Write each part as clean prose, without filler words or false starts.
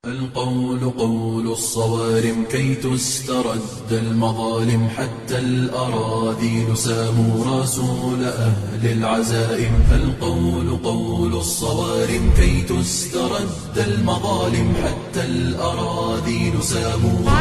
القول قول الصوارم كي تسترد المظالم، حتى الأراذيل ساموا رسول أهل العزائم. القول قول الصوارم كي تسترد المظالم، حتى الأراذيل ساموا.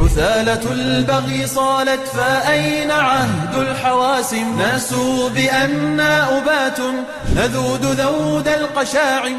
حثالة البغي صالت فأين عهد الحواسم. ناسوا بأننا أبات نذود ذود القشاعم.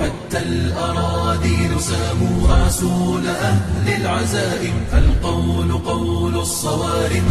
حتى الأراذيل ساموا رسول أهل العزائم. القول قول الصوارم.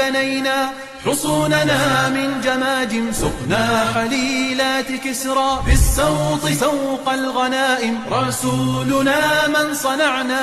بنينا حصوننا من جماجم، سقنا حليلات كسرى بالسوط سوق الغنائم. رسولنا من صنعنا.